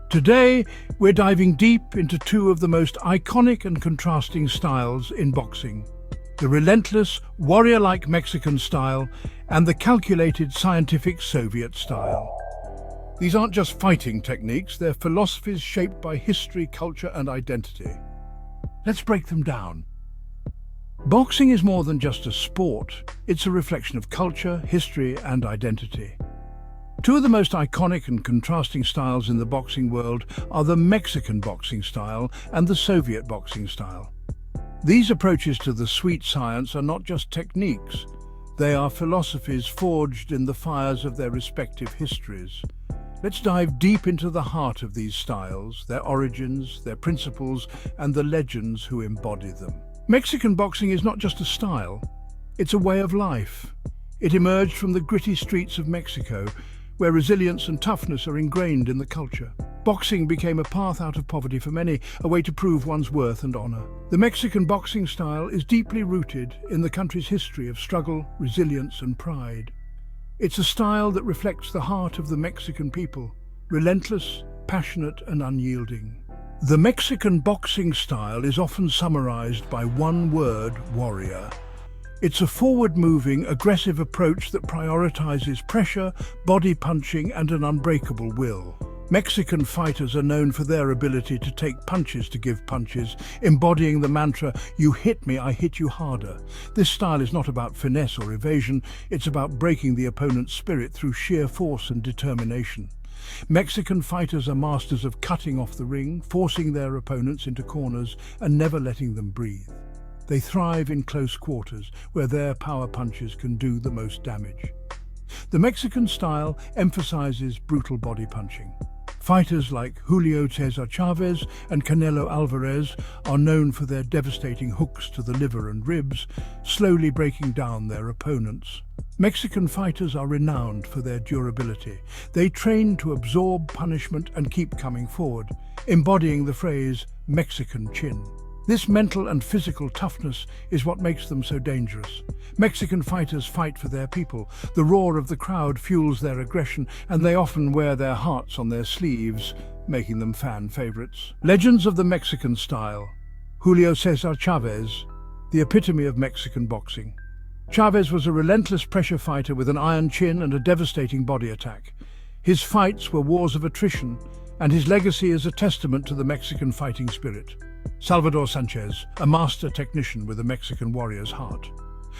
Today, we're diving deep into two of the most iconic and contrasting styles in boxing: the relentless, warrior-like Mexican style and the calculated, scientific Soviet style. These aren't just fighting techniques, they're philosophies shaped by history, culture, and identity. Let's break them down. Boxing is more than just a sport. It's a reflection of culture, history, and identity. Two of the most iconic and contrasting styles in the boxing world are the Mexican boxing style and the Soviet boxing style. These approaches to the sweet science are not just techniques, they are philosophies forged in the fires of their respective histories. Let's dive deep into the heart of these styles, their origins, their principles, and the legends who embody them. Mexican boxing is not just a style, it's a way of life. It emerged from the gritty streets of Mexico, where resilience and toughness are ingrained in the culture. Boxing became a path out of poverty for many, a way to prove one's worth and honor. The Mexican boxing style is deeply rooted in the country's history of struggle, resilience, and pride. It's a style that reflects the heart of the Mexican people, relentless, passionate, and unyielding. The Mexican boxing style is often summarized by one word: warrior. It's a forward-moving, aggressive approach that prioritizes pressure, body punching, and an unbreakable will. Mexican fighters are known for their ability to take punches to give punches, embodying the mantra, "You hit me, I hit you harder." This style is not about finesse or evasion, it's about breaking the opponent's spirit through sheer force and determination. Mexican fighters are masters of cutting off the ring, forcing their opponents into corners, and never letting them breathe. They thrive in close quarters, where their power punches can do the most damage. The Mexican style emphasizes brutal body punching. Fighters like Julio Cesar Chavez and Canelo Alvarez are known for their devastating hooks to the liver and ribs, slowly breaking down their opponents. Mexican fighters are renowned for their durability. They train to absorb punishment and keep coming forward, embodying the phrase "Mexican chin." This mental and physical toughness is what makes them so dangerous. Mexican fighters fight for their people. The roar of the crowd fuels their aggression, and they often wear their hearts on their sleeves, making them fan favorites. Legends of the Mexican style. Julio Cesar Chavez, the epitome of Mexican boxing. Chavez was a relentless pressure fighter with an iron chin and a devastating body attack. His fights were wars of attrition, and his legacy is a testament to the Mexican fighting spirit. Salvador Sanchez, a master technician with a Mexican warrior's heart.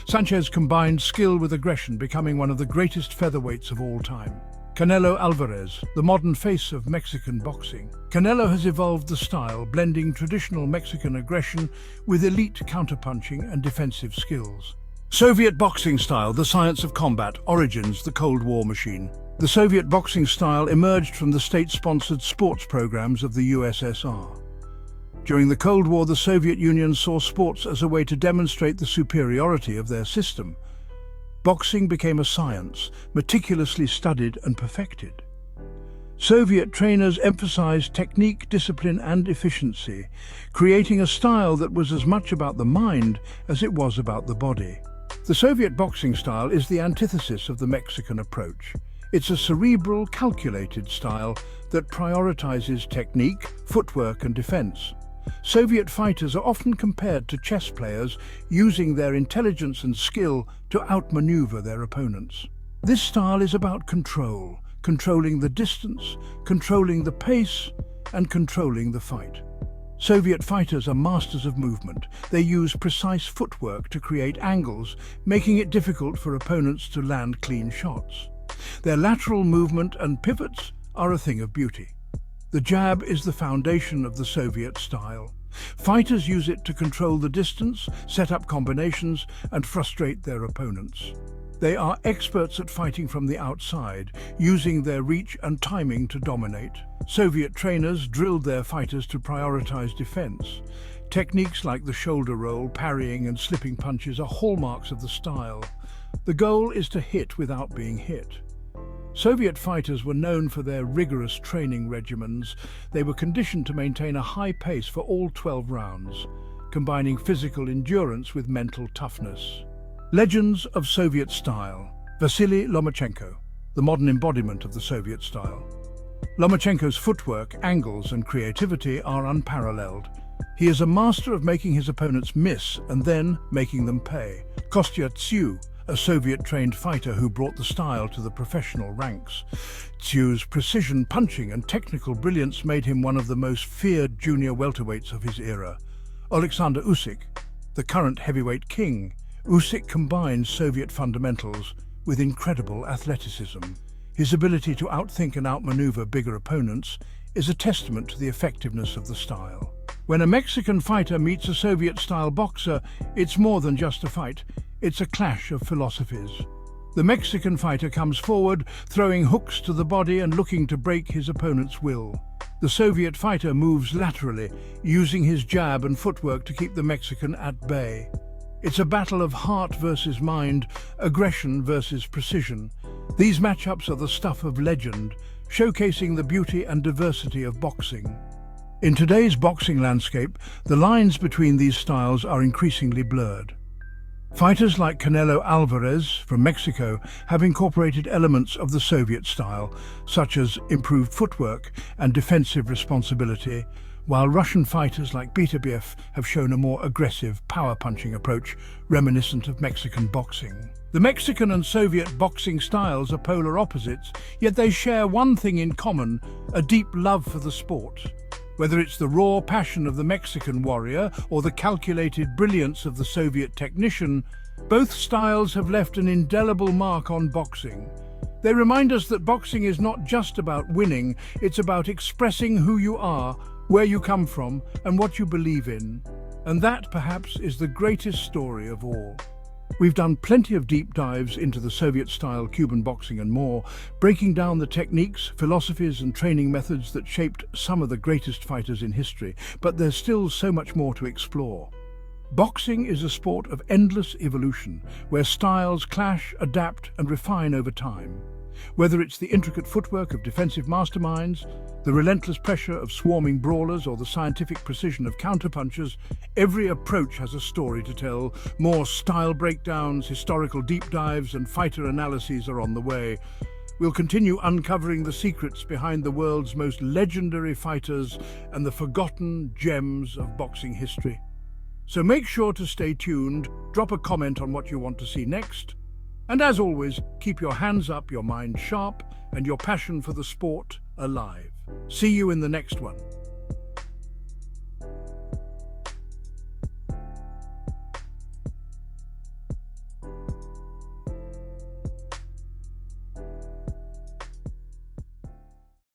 Sanchez combined skill with aggression, becoming one of the greatest featherweights of all time. Canelo Alvarez, the modern face of Mexican boxing. Canelo has evolved the style, blending traditional Mexican aggression with elite counterpunching and defensive skills. Soviet boxing style, the science of combat, origins, the Cold War machine. The Soviet boxing style emerged from the state-sponsored sports programs of the USSR. During the Cold War, the Soviet Union saw sports as a way to demonstrate the superiority of their system. Boxing became a science, meticulously studied and perfected. Soviet trainers emphasized technique, discipline, and efficiency, creating a style that was as much about the mind as it was about the body. The Soviet boxing style is the antithesis of the Mexican approach. It's a cerebral, calculated style that prioritizes technique, footwork, and defense. Soviet fighters are often compared to chess players, using their intelligence and skill to outmaneuver their opponents. This style is about control, controlling the distance, controlling the pace, and controlling the fight. Soviet fighters are masters of movement. They use precise footwork to create angles, making it difficult for opponents to land clean shots. Their lateral movement and pivots are a thing of beauty. The jab is the foundation of the Soviet style. Fighters use it to control the distance, set up combinations, and frustrate their opponents. They are experts at fighting from the outside, using their reach and timing to dominate. Soviet trainers drilled their fighters to prioritize defense. Techniques like the shoulder roll, parrying, and slipping punches are hallmarks of the style. The goal is to hit without being hit. Soviet fighters were known for their rigorous training regimens. They were conditioned to maintain a high pace for all 12 rounds, combining physical endurance with mental toughness. Legends of Soviet style. Vasily Lomachenko, the modern embodiment of the Soviet style. Lomachenko's footwork, angles, and creativity are unparalleled. He is a master of making his opponents miss and then making them pay. Kostya Tszyu, a Soviet-trained fighter who brought the style to the professional ranks. Tszyu's precision punching and technical brilliance made him one of the most feared junior welterweights of his era. Alexander Usyk, the current heavyweight king. Usyk combines Soviet fundamentals with incredible athleticism. His ability to outthink and outmaneuver bigger opponents is a testament to the effectiveness of the style. When a Mexican fighter meets a Soviet-style boxer, it's more than just a fight. It's a clash of philosophies. The Mexican fighter comes forward, throwing hooks to the body and looking to break his opponent's will. The Soviet fighter moves laterally, using his jab and footwork to keep the Mexican at bay. It's a battle of heart versus mind, aggression versus precision. These matchups are the stuff of legend, showcasing the beauty and diversity of boxing. In today's boxing landscape, the lines between these styles are increasingly blurred. Fighters like Canelo Alvarez from Mexico have incorporated elements of the Soviet style, such as improved footwork and defensive responsibility, while Russian fighters like Beterbiev have shown a more aggressive, power-punching approach reminiscent of Mexican boxing. The Mexican and Soviet boxing styles are polar opposites, yet they share one thing in common: a deep love for the sport. Whether it's the raw passion of the Mexican warrior or the calculated brilliance of the Soviet technician, both styles have left an indelible mark on boxing. They remind us that boxing is not just about winning, it's about expressing who you are, where you come from, and what you believe in. And that, perhaps, is the greatest story of all. We've done plenty of deep dives into the Soviet-style Cuban boxing and more, breaking down the techniques, philosophies, and training methods that shaped some of the greatest fighters in history. But there's still so much more to explore. Boxing is a sport of endless evolution, where styles clash, adapt, and refine over time. Whether it's the intricate footwork of defensive masterminds, the relentless pressure of swarming brawlers, or the scientific precision of counterpunchers, every approach has a story to tell. More style breakdowns, historical deep dives, and fighter analyses are on the way. We'll continue uncovering the secrets behind the world's most legendary fighters and the forgotten gems of boxing history. So make sure to stay tuned, drop a comment on what you want to see next, and as always, keep your hands up, your mind sharp, and your passion for the sport alive. See you in the next one.